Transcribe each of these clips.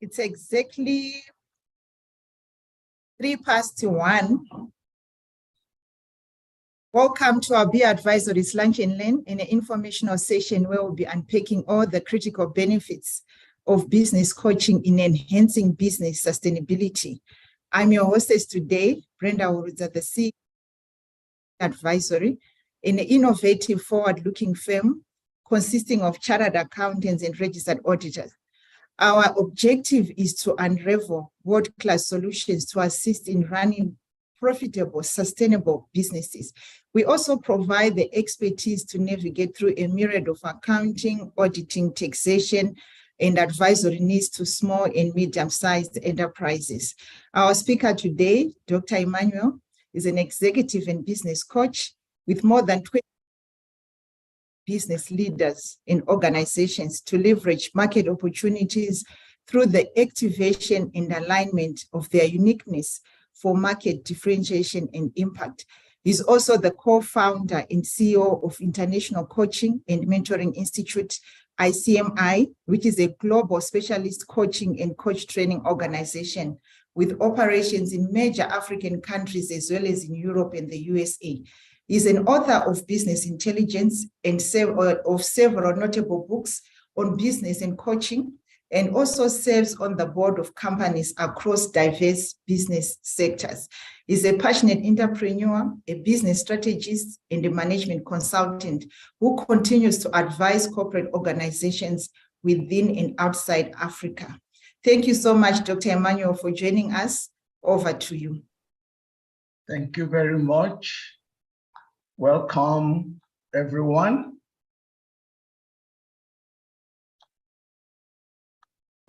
It's exactly 1:03. Welcome to our Be Advisory's Lunch and Learn, in an informational session where we'll be unpacking all the critical benefits of business coaching in enhancing business sustainability. I'm your hostess today, Brenda Uruza, the CEO Advisory, an innovative, forward-looking firm consisting of chartered accountants and registered auditors. Our objective is to unravel world-class solutions to assist in running profitable, sustainable businesses. We also provide the expertise to navigate through a myriad of accounting, auditing, taxation, and advisory needs to small and medium-sized enterprises. Our speaker today, Dr. Emmanuel, is an executive and business coach with more than 20 business leaders in organizations to leverage market opportunities through the activation and alignment of their uniqueness for market differentiation and impact. He's also the co-founder and CEO of International Coaching and Mentoring Institute, ICMI, which is a global specialist coaching and coach training organization with operations in major African countries as well as in Europe and the USA. He's an author of Business Intelligence and of several notable books on business and coaching, and also serves on the board of companies across diverse business sectors. He's a passionate entrepreneur, a business strategist, and a management consultant who continues to advise corporate organizations within and outside Africa. Thank you so much, Dr. Emmanuel, for joining us. Over to you. Thank you very much. Welcome, everyone.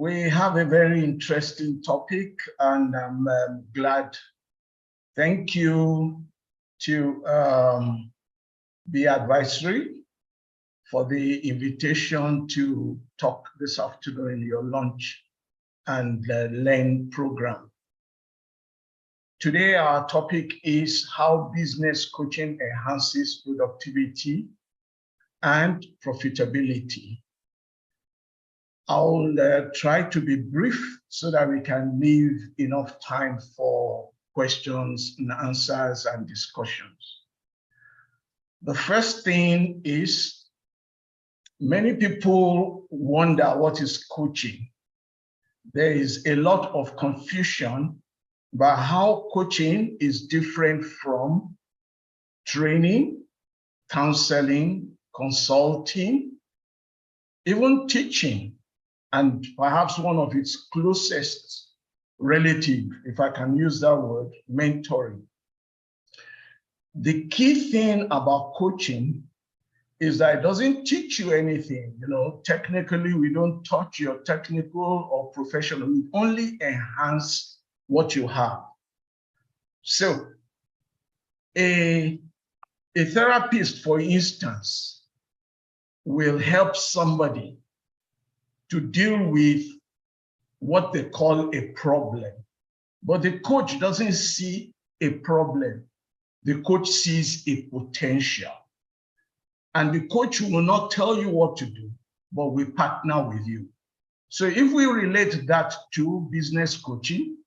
We have a very interesting topic, and I'm glad. Thank you to the advisory for the invitation to talk this afternoon in your lunch and learn program. Today, our topic is how business coaching enhances productivity and profitability. I'll try to be brief so that we can leave enough time for questions and answers and discussions. The first thing is, many people wonder what is coaching. There is a lot of confusion about how coaching is different from training, counseling, consulting, even teaching, and perhaps one of its closest relative, if I can use that word, mentoring. The key thing about coaching is that it doesn't teach you anything. You know, technically, we don't touch your technical or professional. We only enhance what you have. So a therapist, for instance, will help somebody to deal with what they call a problem. But the coach doesn't see a problem. The coach sees a potential. And the coach will not tell you what to do, but will partner with you. So if we relate that to business coaching,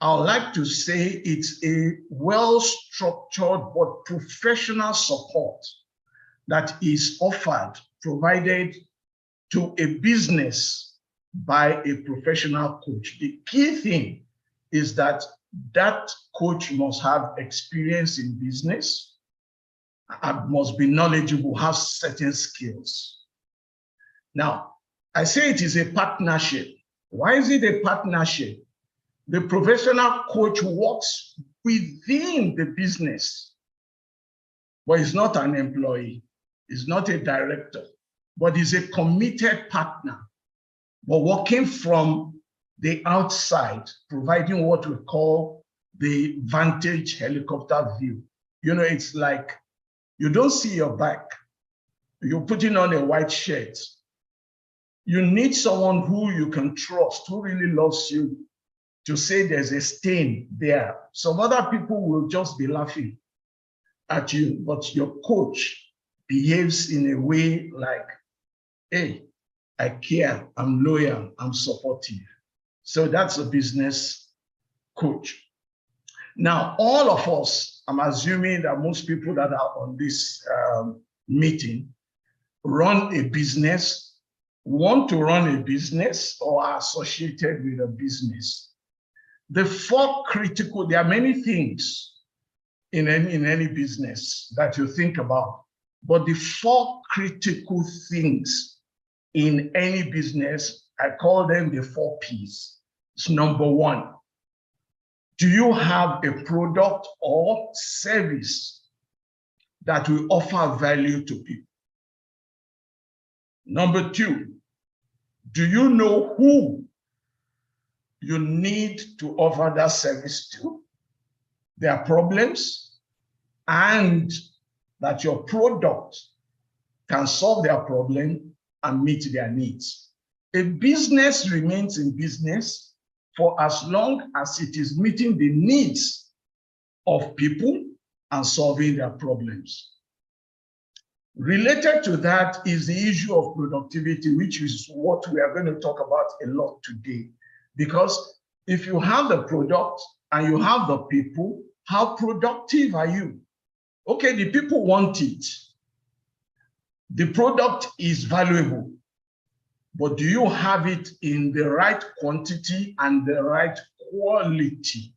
I would like to say it's a well-structured but professional support that is offered, provided to a business by a professional coach. The key thing is that that coach must have experience in business, must be knowledgeable, have certain skills. Now, I say it is a partnership. Why is it a partnership? The professional coach works within the business, but he's not an employee, he's not a director, but he's a committed partner, but working from the outside, providing what we call the vantage helicopter view. You know, it's like you don't see your back. You're putting on a white shirt. You need someone who you can trust, who really loves you, to say there's a stain there. Some other people will just be laughing at you, but your coach behaves in a way like, hey, I care, I'm loyal, I'm supportive. So that's a business coach. Now, all of us, I'm assuming that most people that are on this meeting run a business, want to run a business, or are associated with a business. The four critical, there are many things in any business that you think about, but the four critical things in any business, I call them the 4 Ps. It's number one, do you have a product or service that will offer value to people? Number two, do you know who you need to offer that service to, their problems, and that your product can solve their problem and meet their needs? A business remains in business for as long as it is meeting the needs of people and solving their problems. Related to that is the issue of productivity, which is what we are going to talk about a lot today. Because if you have the product and you have the people, how productive are you? Okay, the people want it. The product is valuable, but do you have it in the right quantity and the right quality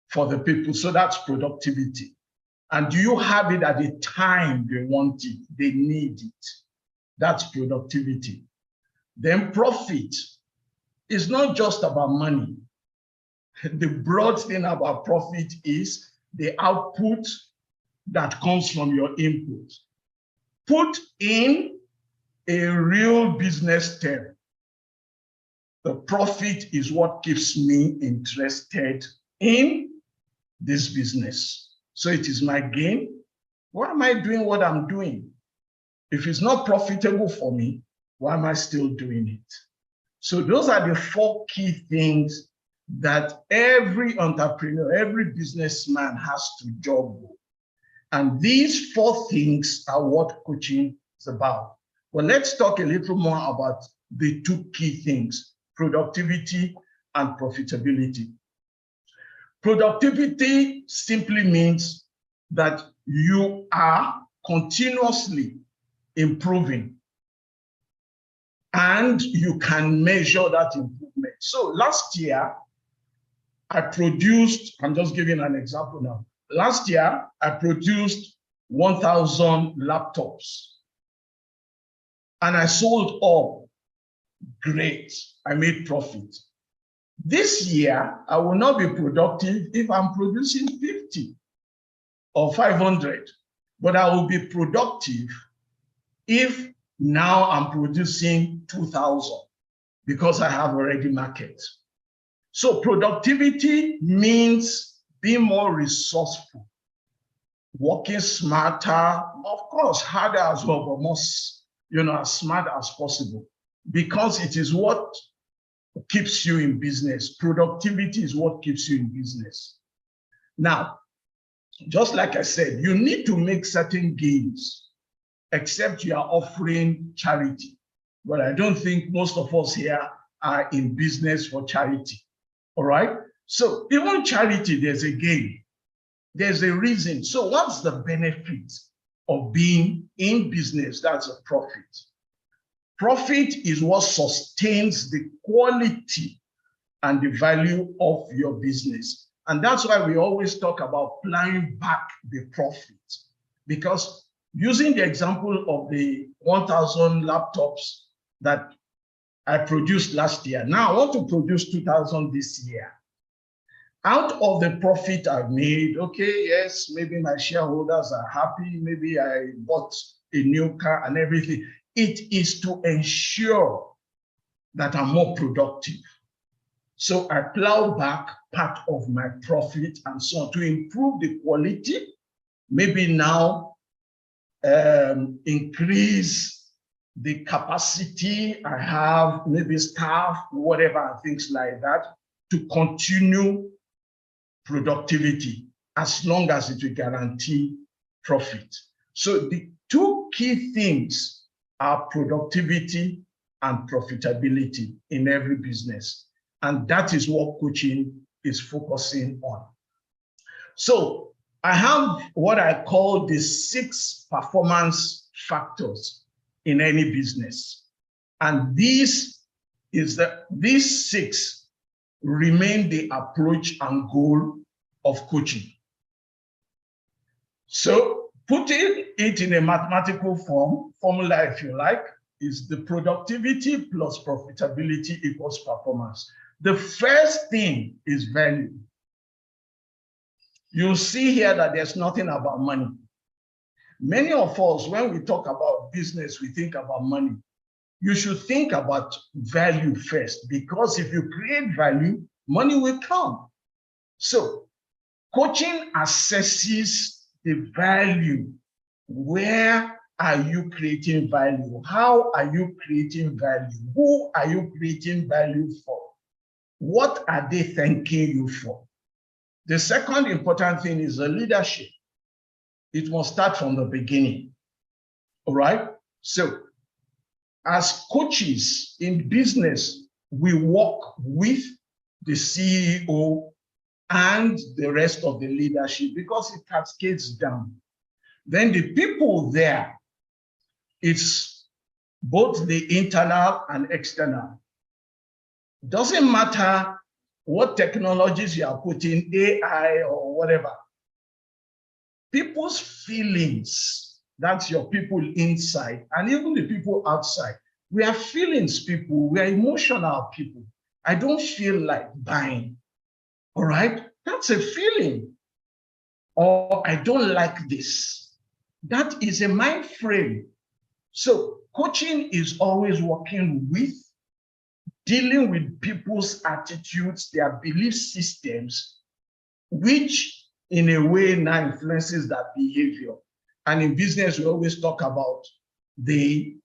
for the people? So that's productivity. And do you have it at the time they want it, they need it? That's productivity. Then profit is not just about money. The broad thing about profit is the output that comes from your input. Put in a real business term. The profit is what keeps me interested in this business. So it is my gain. Why am I doing what I'm doing? If it's not profitable for me, why am I still doing it? So those are the 4 key things that every entrepreneur, every businessman has to juggle. And these 4 things are what coaching is about. Well, let's talk a little more about the 2 key things, productivity and profitability. Productivity simply means that you are continuously improving and you can measure that improvement. So last year, I produced, I'm just giving an example now. Last year, I produced 1,000 laptops and I sold all. Great, I made profit. This year, I will not be productive if I'm producing 50 or 500, but I will be productive if now I'm producing 2,000 because I have already market. So productivity means being more resourceful, working smarter, of course, harder as well, but more, as smart as possible, because it is what keeps you in business. Productivity is what keeps you in business. Now, just like I said, you need to make certain gains, except you are offering charity. But I don't think most of us here are in business for charity. All right? So even charity, there's a gain. There's a reason. So what's the benefit of being in business? That's a profit. Profit is what sustains the quality and the value of your business. And that's why we always talk about plowing back the profit. Because using the example of the 1,000 laptops that I produced last year, now I want to produce 2,000 this year. Out of the profit I've made, okay, yes, maybe my shareholders are happy, maybe I bought a new car and everything. It is to ensure that I'm more productive. So I plow back part of my profit and so on to improve the quality, maybe now increase the capacity I have, maybe staff, whatever, things like that, to continue productivity as long as it will guarantee profit. So the 2 key things are productivity and profitability in every business. And that is what coaching is focusing on. So I have what I call the 6 performance factors in any business. And these 6 remain the approach and goal of coaching. So putting it in a mathematical formula, if you like, is the productivity plus profitability equals performance. The first thing is value. You'll see here that there's nothing about money. Many of us, when we talk about business, we think about money. You should think about value first, because if you create value, money will come. So coaching assesses the value. Where are you creating value? How are you creating value? Who are you creating value for? What are they thanking you for? The second important thing is the leadership. It must start from the beginning. All right? So as coaches in business, we work with the CEO and the rest of the leadership because it cascades down. Then the people there, it's both the internal and external. Doesn't matter what technologies you are putting, AI or whatever. People's feelings, that's your people inside, and even the people outside. We are feelings people, we are emotional people. I don't feel like buying, all right? That's a feeling. Or I don't like this. That is a mind frame. So coaching is always working with dealing with people's attitudes, their belief systems, which in a way now influences that behavior. And in business, we always talk about the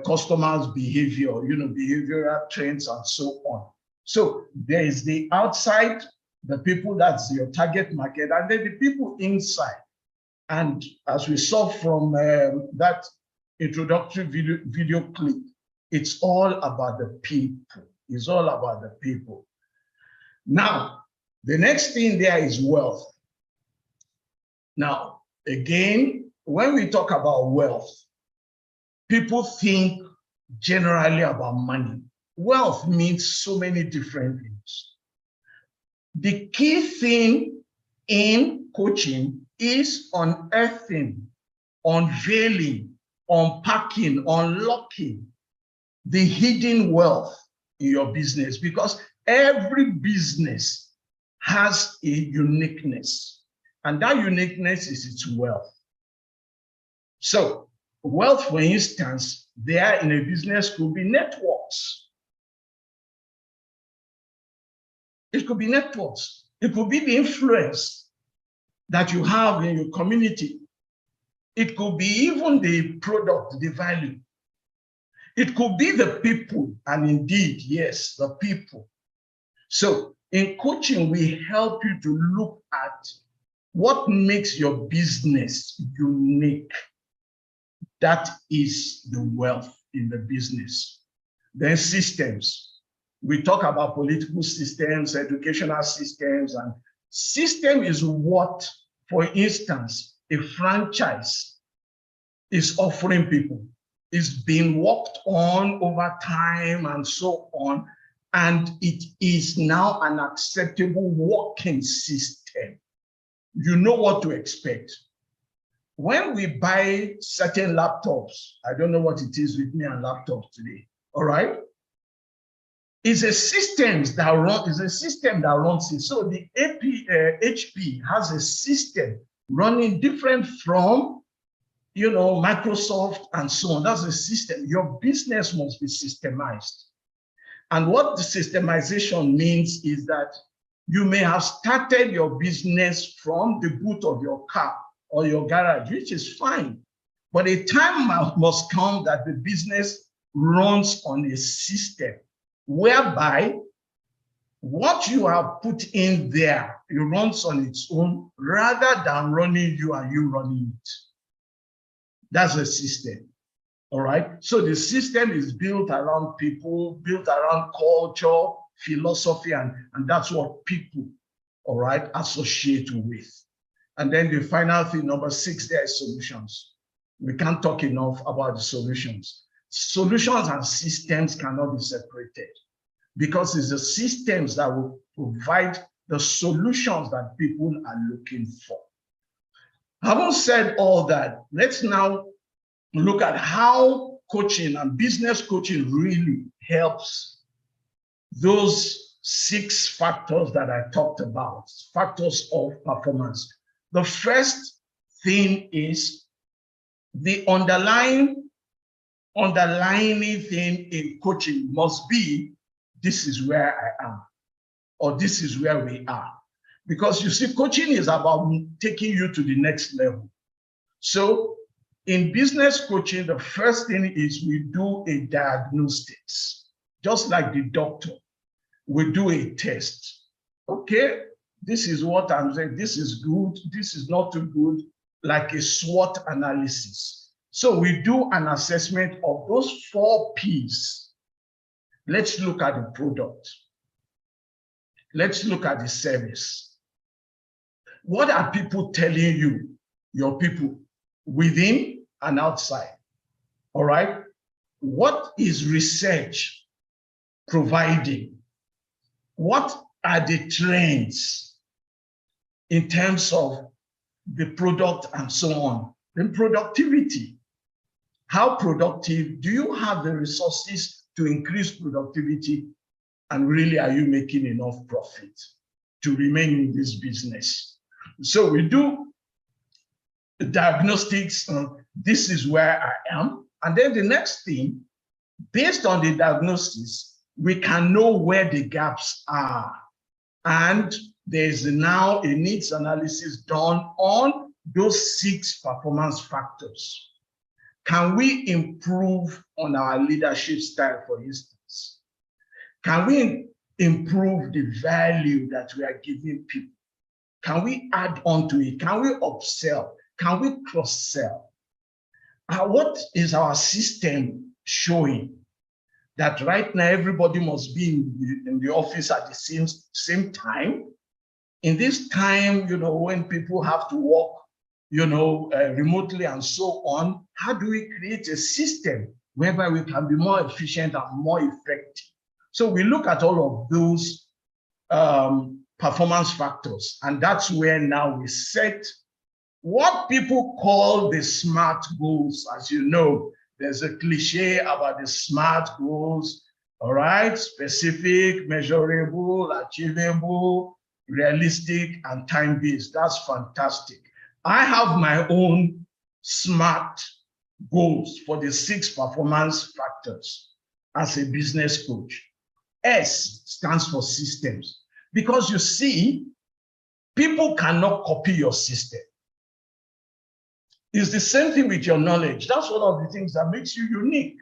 customer's behavior, behavioral trends and so on. So there is the outside, the people, that's your target market, and then the people inside. And as we saw from that introductory video clip, it's all about the people. It's all about the people. Now, the next thing there is wealth. Now, again, when we talk about wealth, people think generally about money. Wealth means so many different things. The key thing in coaching is unearthing, unveiling, unpacking, unlocking the hidden wealth in your business, because every business has a uniqueness, and that uniqueness is its wealth. So wealth, for instance, there in a business could be networks. It could be networks. It could be the influence that you have in your community. It could be even the product, the value. It could be the people, and indeed, yes, the people. So in coaching, we help you to look at what makes your business unique. That is the wealth in the business. Then systems. We talk about political systems, educational systems, and system is what, for instance, a franchise is offering people. It's being worked on over time and so on, and it is now an acceptable working system. You know what to expect. When we buy certain laptops, I don't know what it is with me and laptops today, all right? It's a system that runs it. So the HP has a system running different from Microsoft and so on. That's a system. Your business must be systemized. And what the systemization means is that you may have started your business from the boot of your car or your garage, which is fine. But a time must come that the business runs on a system whereby what you have put in there, it runs on its own rather than running you and you running it. That's a system, all right? So the system is built around people, built around culture, philosophy, and that's what people, all right, associate with. And then the final thing, number 6, there is solutions. We can't talk enough about the solutions. Solutions and systems cannot be separated, because it's the systems that will provide the solutions that people are looking for. Having said all that, let's now look at how coaching and business coaching really helps those 6 factors that I talked about, factors of performance. The first thing is the underlying thing in coaching must be, this is where I am, or this is where we are. Because you see, coaching is about taking you to the next level. So in business coaching, the first thing is we do a diagnostics. Just like the doctor, we do a test. Okay, this is what I'm saying. This is good. This is not too good, like a SWOT analysis. So we do an assessment of those 4 Ps. Let's look at the product. Let's look at the service. What are people telling you, your people, within and outside? All right? What is research providing? What are the trends in terms of the product and so on? Then productivity. How productive? Do you have the resources to increase productivity? And really, are you making enough profit to remain in this business? So we do the diagnostics. This is where I am. And then the next thing, based on the diagnosis, we can know where the gaps are. And there's now a needs analysis done on those 6 performance factors. Can we improve on our leadership style, for instance? Can we improve the value that we are giving people? Can we add on to it? Can we upsell? Can we cross-sell? What is our system showing? That right now everybody must be in the office at the same time. In this time, when people have to work, remotely and so on, how do we create a system whereby we can be more efficient and more effective? So we look at all of those performance factors, and that's where now we set what people call the SMART goals. As you know, there's a cliche about the SMART goals, all right? Specific, measurable, achievable, realistic, and time-based. That's fantastic. I have my own SMART goals for the 6 performance factors as a business coach. S stands for systems, because you see, people cannot copy your system. It's the same thing with your knowledge. That's one of the things that makes you unique.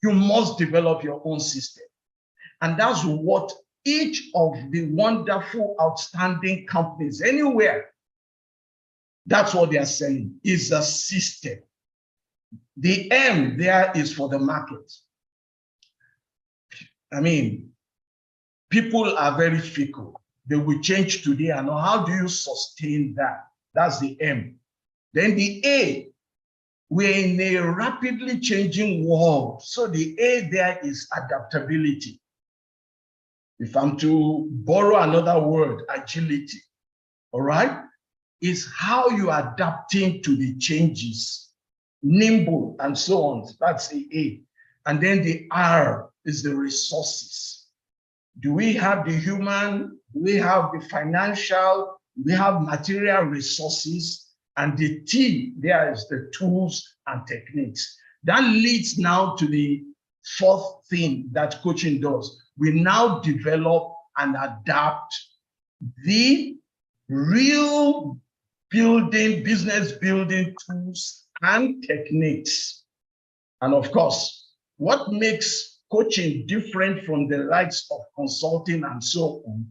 You must develop your own system. And that's what each of the wonderful, outstanding companies anywhere, that's what they are selling, is a system. The M there is for the market. I mean, people are very fickle. They will change today, and how do you sustain that? That's the M. Then the A, we're in a rapidly changing world. So the A there is adaptability. If I'm to borrow another word, agility, all right? Is how you are adapting to the changes, nimble and so on. That's the A. And then the R is the resources. Do we have the human? Do we have the financial? Do we have material resources? And the T there is the tools and techniques. That leads now to the 4th thing that coaching does. We now develop and adapt the real business building tools and techniques. And of course, what makes coaching different from the likes of consulting and so on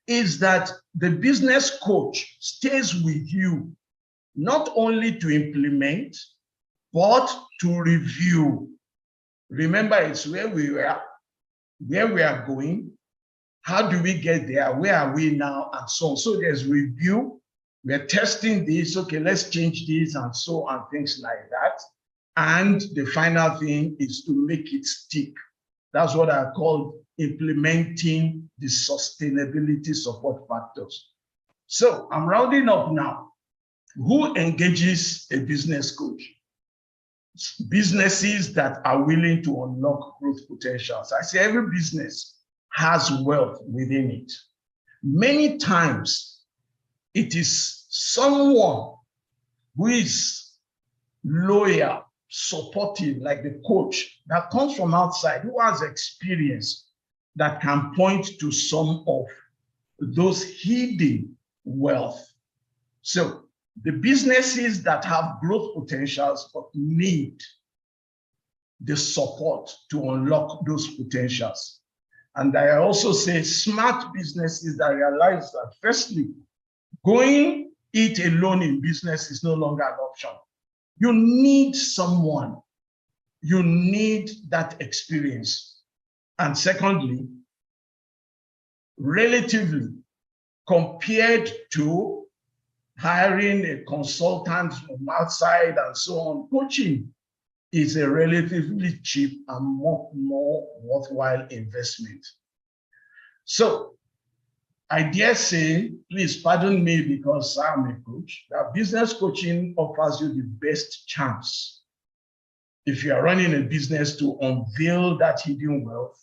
is that the business coach stays with you, not only to implement, but to review. Remember, it's where we were, where we are going, how do we get there, where are we now, and so on. So there's review, we're testing this, okay, let's change this, and so on, things like that. And the final thing is to make it stick. That's what I call implementing the sustainability support factors. So I'm rounding up now. Who engages a business coach? Businesses that are willing to unlock growth potentials. I say every business has wealth within it. Many times, it is someone who is loyal, supportive, like the coach, that comes from outside, who has experience, that can point to some of those hidden wealth. So the businesses that have growth potentials but need the support to unlock those potentials. And I also say smart businesses that realize that, firstly, going it alone in business is no longer an option. You need someone. You need that experience. And secondly, relatively, compared to hiring a consultant from outside and so on, coaching is a relatively cheap and more worthwhile investment. So I dare say, please pardon me because I'm a coach, that business coaching offers you the best chance, if you are running a business, to unveil that hidden wealth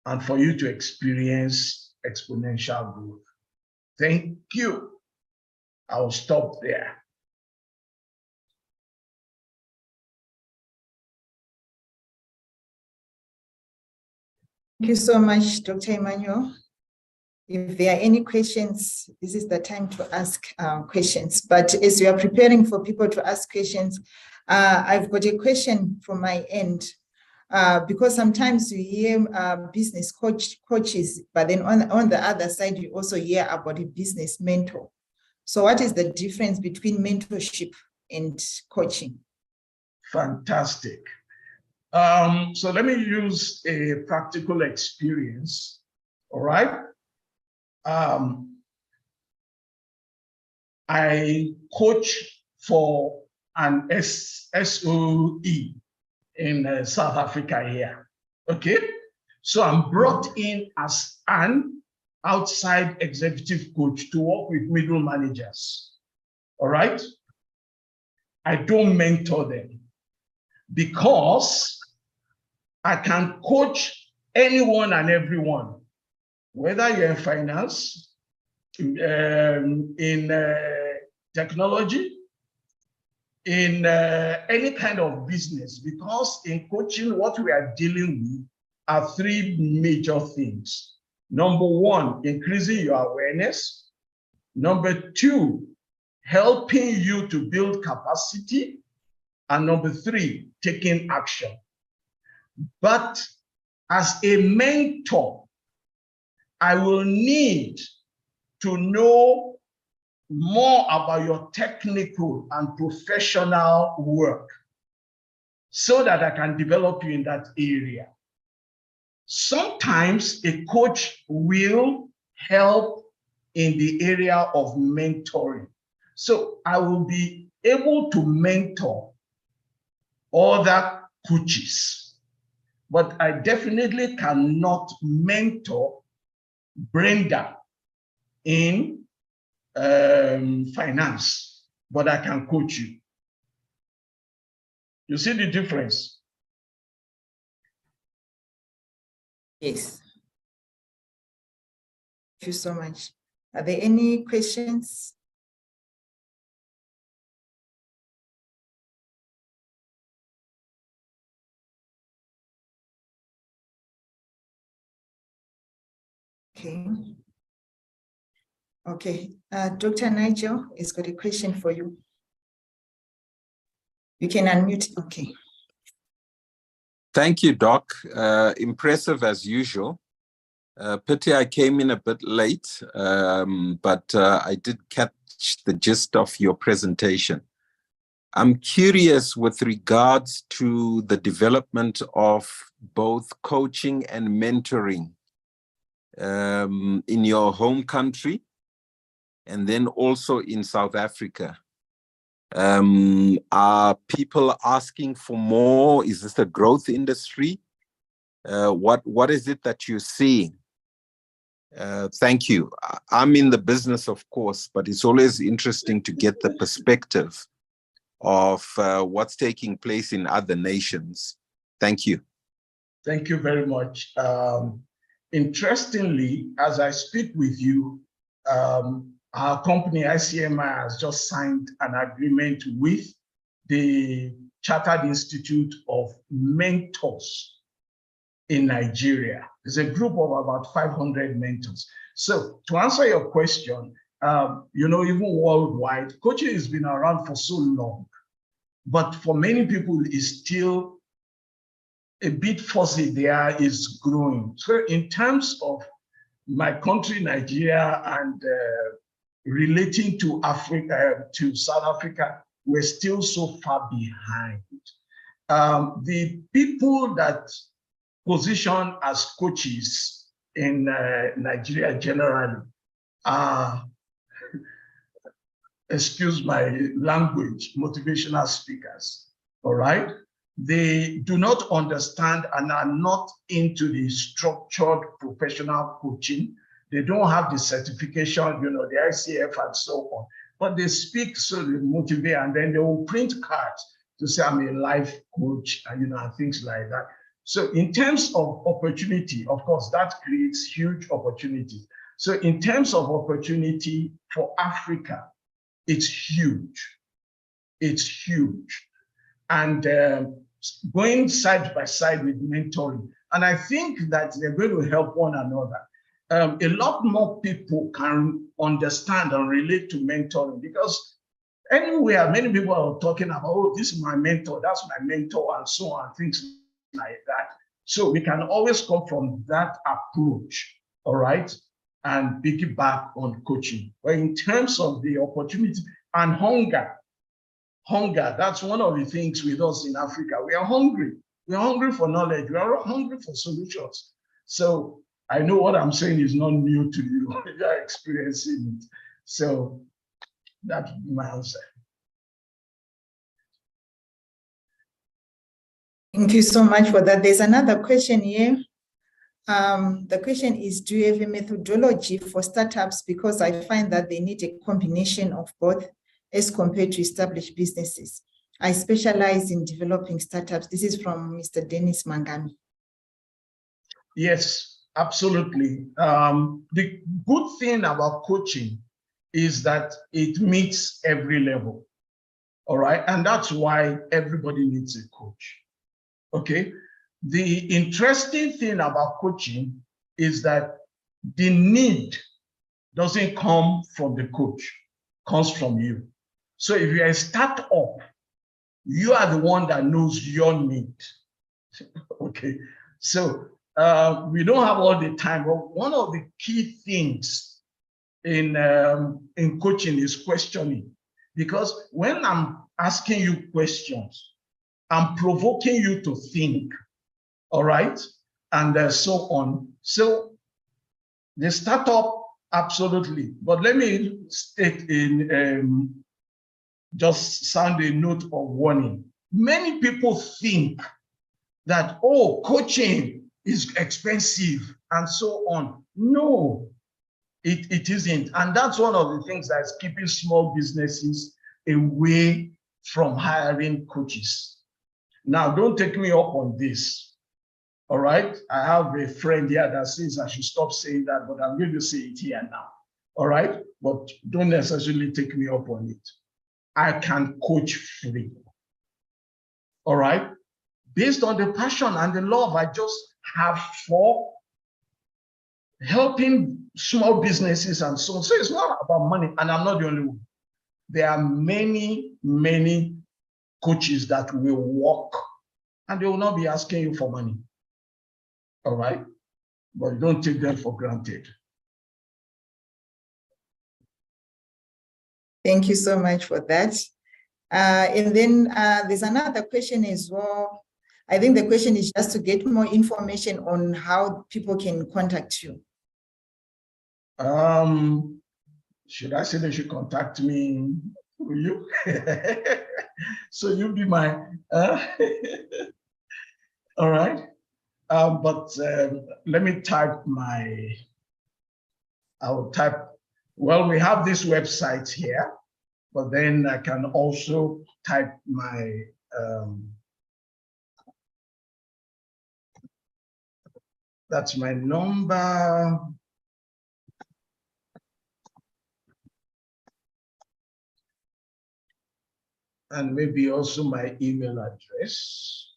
and for you to experience exponential growth. Thank you. I'll stop there. you so much, Dr. Emmanuel. If there are any questions, this is the time to ask questions. But as we are preparing for people to ask questions, I've got a question from my end. Because sometimes you hear business coaches, but then on the other side, you also hear about a business mentor. So what is the difference between mentorship and coaching? Fantastic. So let me use a practical experience, all right? I coach for an SOE in South Africa here, okay? So I'm brought in as an outside executive coach to work with middle managers, all right? I don't mentor them because I can coach anyone and everyone, whether you're in finance, in technology, in any kind of business, because in coaching, what we are dealing with are three major things. Number one, increasing your awareness. Number two, helping you to build capacity. And number three, taking action. But as a mentor, I will need to know more about your technical and professional work so that I can develop you in that area. Sometimes a coach will help in the area of mentoring. So I will be able to mentor other coaches, but I definitely cannot mentor Brenda in finance, but I can coach you. You see the difference? Yes. Thank you so much. Are there any questions? Okay. Okay. Dr. Nigel has got a question for you. You can unmute. Okay. Thank you, Doc. Impressive as usual. Pity I came in a bit late, but I did catch the gist of your presentation. I'm curious with regards to the development of both coaching and mentoring in your home country and then also in South Africa. Are people asking for more? Is this a growth industry? What is it that you're seeing? Thank you. I'm in the business, of course, but it's always interesting to get the perspective of what's taking place in other nations. Thank you. Thank you very much. Interestingly, as I speak with you, our company, ICMI, has just signed an agreement with the Chartered Institute of Mentors in Nigeria. There's a group of about 500 mentors. So to answer your question, you know, even worldwide, coaching has been around for so long, but for many people, it's still a bit fuzzy. There is growing. So in terms of my country, Nigeria, and relating to Africa, to South Africa, we're still so far behind. The people that position as coaches in Nigeria generally are, excuse my language, motivational speakers, all right? They do not understand and are not into the structured professional coaching. They don't have the certification, you know, the ICF and so on, but they speak so they motivate, and then they will print cards to say, I'm a life coach, and, you know, and things like that. So in terms of opportunity, of course, that creates huge opportunity. So in terms of opportunity for Africa, it's huge. It's huge. And going side by side with mentoring, And I think that they're going to help one another. A lot more people can understand and relate to mentoring, because anywhere, many people are talking about, oh, this is my mentor, that's my mentor, and so on, things like that. So we can always come from that approach, all right, and piggyback on coaching. But in terms of the opportunity and hunger, that's one of the things with us in Africa. We are hungry. We are hungry for knowledge. We are hungry for solutions. So I know what I'm saying is not new to you. You are experiencing it. So that's my answer. Thank you so much for that. There's another question here. The question is, do you have a methodology for startups? Because I find that they need a combination of both as compared to established businesses. I specialize in developing startups. This is from Mr. Dennis Mangami. Yes, absolutely. The good thing about coaching is that it meets every level, all right? And that's why everybody needs a coach, okay? The interesting thing about coaching is that the need doesn't come from the coach, comes from you. So if you're a startup, you are the one that knows your need, okay? So we don't have all the time, but one of the key things in coaching is questioning. Because when I'm asking you questions, I'm provoking you to think, all right? And so on. So the startup, absolutely. But let me state in, just sound a note of warning. Many people think that, oh, coaching is expensive and so on. No, it isn't. And that's one of the things that's keeping small businesses away from hiring coaches. Now, don't take me up on this, all right? I have a friend here that says I should stop saying that, but I'm going to say it here now, all right? But don't necessarily take me up on it. I can coach free, all right? Based on the passion and the love I just have for helping small businesses and so on. So it's not about money, and I'm not the only one. There are many, many coaches that will work and they will not be asking you for money, all right? But don't take them for granted. Thank you so much for that. And then there's another question as well. I think the question is just to get more information on how people can contact you. Should I say they should contact me through you? So you be my, all right. But let me type I'll type, well, we have this website here, but then I can also type my, that's my number. And maybe also my email address.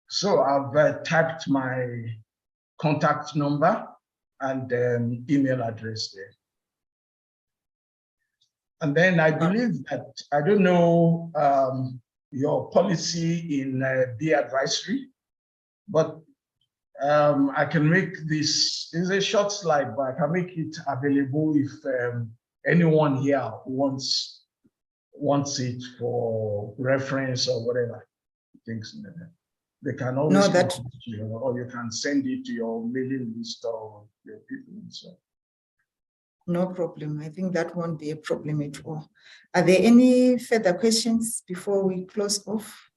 So I've typed my contact number and email address there. And then I believe that, I don't know your policy in B advisory, but I can make this, it's a short slide, but I can make it available if anyone here wants it for reference or whatever. Things like that. They can always contact you, or you can send it to your mailing list or your people and so on. No problem. I think that won't be a problem at all. Are there any further questions before we close off?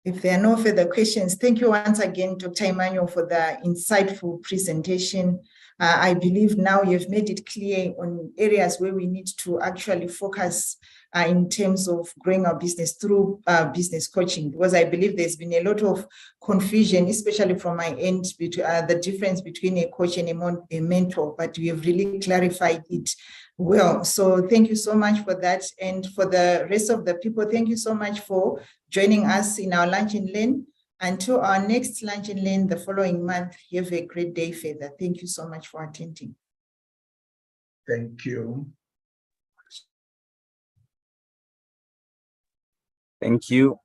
If there are no further questions, thank you once again, Dr. Emmanuel, for the insightful presentation. I believe now you've made it clear on areas where we need to actually focus in terms of growing our business through business coaching, because I believe there's been a lot of confusion, especially from my end, between the difference between a coach and a mentor, but we have really clarified it well. So thank you so much for that. And for the rest of the people, thank you so much for joining us in our Lunch and Learn. Until our next Lunch and Learn the following month, have a great day further. Thank you so much for attending. Thank you. Thank you.